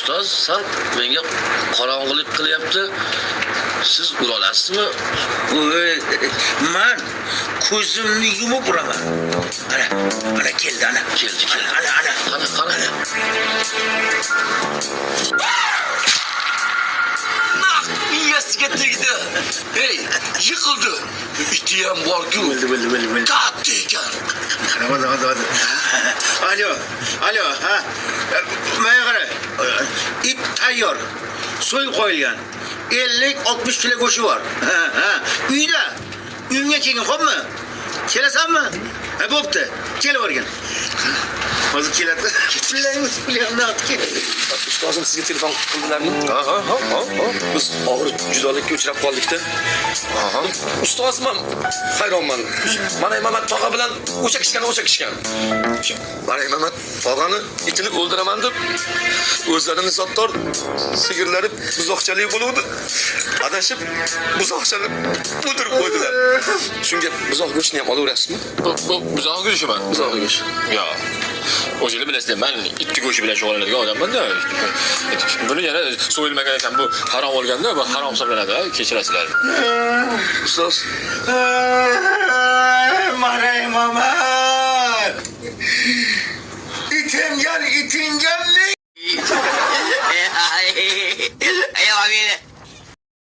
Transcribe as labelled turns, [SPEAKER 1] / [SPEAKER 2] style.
[SPEAKER 1] ustoz sal menga qorong'ilik qilyapti. Siz ura olasizmi?
[SPEAKER 2] Voy, men ko'zimni yumib uraman. Ana keldi, ana.
[SPEAKER 1] Keldi.
[SPEAKER 2] Ana. Miyasiga tegdi. Hey, yiqildi. İti ham bor-ku.
[SPEAKER 1] Bildi.
[SPEAKER 2] Katta ekan.
[SPEAKER 3] Hadi. Alo, ha. Menga qara. It tayyor. So'yib qo'yilgan. 50-60 kilo go'shi bor. Ha. Uyda. Uyimga kelgin, xo'pmi? Kelasanmi? Ha, bo'pti. Kelavergin. Hozir keladi. Bilamni otga.
[SPEAKER 4] Ustozim sizga telefon qildilarmi? Ha. Biz og'ir judolikka uchrab qoldik-da. Ustozim ham hayronman. Mana Mamat tog'a bilan o'sha kishgan. Mana Mamat tog'ani itini o'ldiraman deb o'zlarini zotdor sigirlari buzoqchalik bo'luvdi. Adashib buzoqchani o'ldirib qo'ydilar. Shunga buzoq go'shtini ham olaverasizmi?
[SPEAKER 5] Bu buzoq go'shtiman.
[SPEAKER 4] Buzoq go'shti.
[SPEAKER 5] Yo. O'zingiz bilasizlar, men itni go'shti bilan shug'ullanadigan odamman-da. Buni yana so'yilmagan ekan, bu harom bo'lganda, bu harom hisoblanadi, kechirasizlar.
[SPEAKER 4] Ustoz.
[SPEAKER 3] Mana Mamat. Itingan.
[SPEAKER 2] Ay, ay, ay,